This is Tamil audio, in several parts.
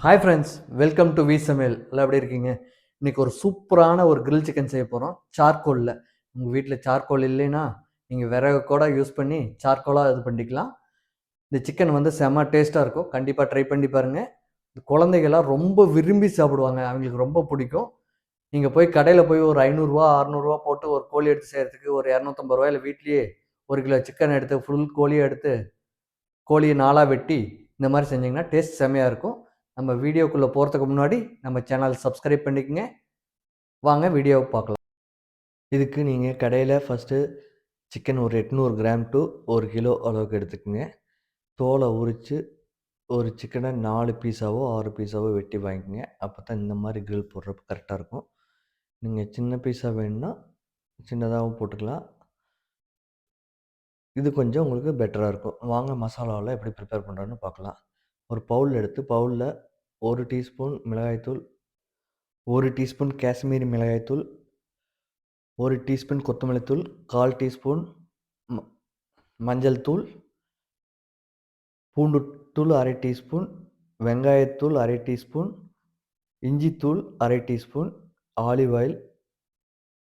Hi friends, welcome to V Samayal. எல்லாம் எப்படி இருக்கீங்க? இன்னைக்கு ஒரு சூப்பரான ஒரு கிரில் சிக்கன் செய்ய போகிறோம் சார்கோலில். உங்கள் வீட்டில் சார்கோல் இல்லைன்னா நீங்கள் விறகு கூட யூஸ் பண்ணி சார்கோலாக இது பண்ணிக்கலாம். இந்த சிக்கன் வந்து செம்ம டேஸ்ட்டாக இருக்கும். கண்டிப்பாக ட்ரை பண்ணி பாருங்கள். குழந்தைகள்லாம் ரொம்ப விரும்பி சாப்பிடுவாங்க, அவங்களுக்கு ரொம்ப பிடிக்கும். நீங்கள் போய் கடையில் போய் ஒரு 500 600 போட்டு ஒரு கோழி எடுத்து செய்கிறதுக்கு ஒரு 250 ரூபாயில் வீட்லேயே 1 கிலோ சிக்கன் எடுத்து ஃபுல் கோழியை எடுத்து கோழியை நாளாக வெட்டி இந்த மாதிரி செஞ்சிங்கன்னா டேஸ்ட் செம்மையாக இருக்கும். நம்ம வீடியோக்குள்ளே போகிறதுக்கு முன்னாடி நம்ம சேனல் சப்ஸ்கிரைப் பண்ணிக்கங்க. வாங்க வீடியோவை பார்க்கலாம். இதுக்கு நீங்கள் கடையில் ஃபஸ்ட்டு சிக்கன் ஒரு 800 கிராம் டு 1 கிலோ அளவுக்கு எடுத்துக்கோங்க. தோலை உரித்து ஒரு சிக்கனை 4 பீஸாவோ 6 பீஸாவோ வெட்டி வாங்கிக்கோங்க. அப்போ தான் இந்த மாதிரி கிரில் போடுறப்ப கரெக்டாக இருக்கும். நீங்கள் சின்ன பீஸாக வேணும்னா சின்னதாகவும் போட்டுக்கலாம். இது கொஞ்சம் உங்களுக்கு பெட்டராக இருக்கும். வாங்க மசாலாவில் எப்படி ப்ரிப்பேர் பண்ணுறோன்னு பார்க்கலாம். ஒரு பவுல் எடுத்து பவுலில் 1 டீஸ்பூன் மிளகாய்த்தூள், 1 டீஸ்பூன் காஷ்மீரி மிளகாய்த்தூள், 1 டீஸ்பூன் கொத்தமல்லி தூள், 1/4 டீஸ்பூன் மஞ்சள் தூள், பூண்டு தூள் 1/2 டீஸ்பூன், வெங்காயத்தூள் 1/2 டீஸ்பூன், இஞ்சித்தூள் 1/2 teaspoon, olive oil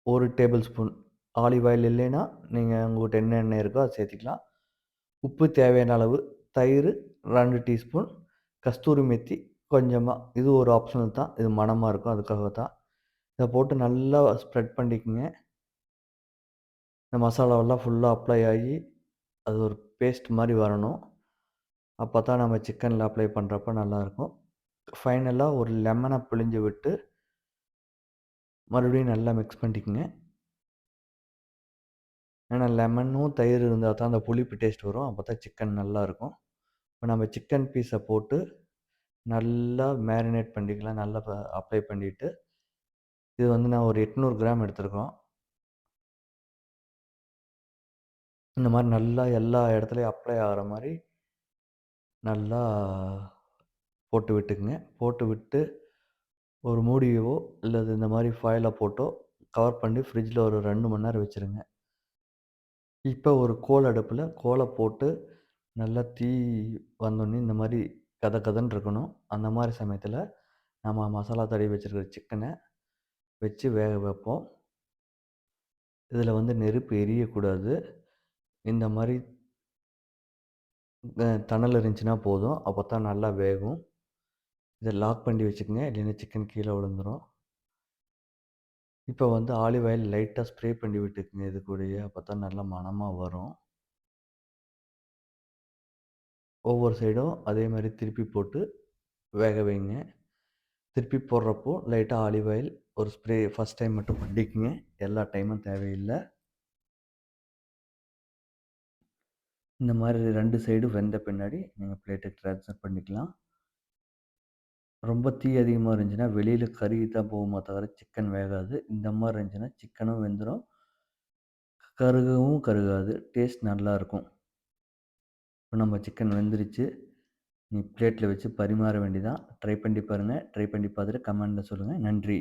1 tablespoon. Olive oil இல்லைன்னா நீங்கள் உங்கள்கிட்ட என்ன எண்ணெய் இருக்கோ அதை சேர்த்திக்கலாம். உப்பு தேவையான அளவு, தயிர் 2 டீஸ்பூன், கஸ்தூரி மெத்தி கொஞ்சமாக. இது ஒரு ஆப்ஷனல் தான், இது மணமாக இருக்கும், அதுக்காக தான். இதை போட்டு நல்லா ஸ்ப்ரெட் பண்ணிக்கோங்க. இந்த மசாலாவெல்லாம் ஃபுல்லாக அப்ளை ஆகி அது ஒரு பேஸ்ட் மாதிரி வரணும். அப்போ தான் நம்ம சிக்கனில் அப்ளை பண்ணுறப்ப நல்லாயிருக்கும். ஃபைனலாக ஒரு லெமனை பிழிஞ்சு விட்டு மறுபடியும் நல்லா மிக்ஸ் பண்ணிக்கோங்க. ஏன்னா லெமனும் தயிர் இருந்தால் தான் அந்த புளிப்பு டேஸ்ட் வரும். அப்போ தான் சிக்கன் நல்லாயிருக்கும். இப்போ நம்ம சிக்கன் பீஸை போட்டு நல்லா மேரினேட் பண்ணிக்கலாம். நல்லா அப்ளை பண்ணிவிட்டு இது வந்து நான் ஒரு 800 கிராம் எடுத்துருக்கோம். இந்த மாதிரி நல்லா எல்லா இடத்துலையும் அப்ளை ஆகிற மாதிரி நல்லா போட்டு விட்டுக்குங்க. போட்டு விட்டு ஒரு மூடியவோ இல்லது இந்த மாதிரி ஃபாயிலை போட்டோ கவர் பண்ணி ஃப்ரிட்ஜில் ஒரு 2 மணி நேரம் வச்சுருங்க. இப்போ ஒரு அடுப்பில் கோலை போட்டு நல்லா தீ வந்தோடனே இந்த மாதிரி கதன்னு இருக்கணும். அந்த மாதிரி சமயத்தில் நம்ம மசாலா தடவி வச்சுருக்கிற சிக்கனை வச்சு வேக வைப்போம். இதில் வந்து நெருப்பு எரியக்கூடாது. இந்த மாதிரி தணல் இருந்துச்சுன்னா போதும். அப்போ தான் நல்லா வேகும். இதை லாக் பண்ணி வச்சுக்கோங்க, இல்லைன்னா சிக்கன் கீழே விழுந்துடும். இப்போ வந்து ஆலிவ் ஆயில் லைட்டாக ஸ்ப்ரே பண்ணி விட்டுக்குங்க இது கூடயே. அப்போ தான் நல்லா மணமாக வரும். ஒவ்வொரு சைடும் அதே மாதிரி திருப்பி போட்டு வேக வைங்க. திருப்பி போடுறப்போ லைட்டாக ஆலிவ் ஆயில் ஒரு ஸ்ப்ரே ஃபஸ்ட் டைம் மட்டும் பண்ணிக்கங்க, எல்லா டைமும் தேவையில்லை. இந்த மாதிரி 2 சைடும் வெந்த பின்னாடி நீங்கள் பிளேட்டுக்கு ட்ரான்ஸ்ஃபர் பண்ணிக்கலாம். ரொம்ப தீ அதிகமாக இருந்துச்சுன்னா வெளியில் கறி தான் போகுமா தவிர சிக்கன் வேகாது. இந்த மாதிரி இருந்துச்சுன்னா சிக்கனும் வெந்துடும், கருகவும் கருகாது, டேஸ்ட் நல்லாயிருக்கும். இப்போ நம்ம சிக்கன் வெந்துருச்சு. நீ பிளேட்டில் வச்சு பரிமாற வேண்டியதான். ட்ரை பண்ணி பாருங்கள். ட்ரை பண்ணி பார்த்துட்டு கமெண்டில் சொல்லுங்கள். நன்றி.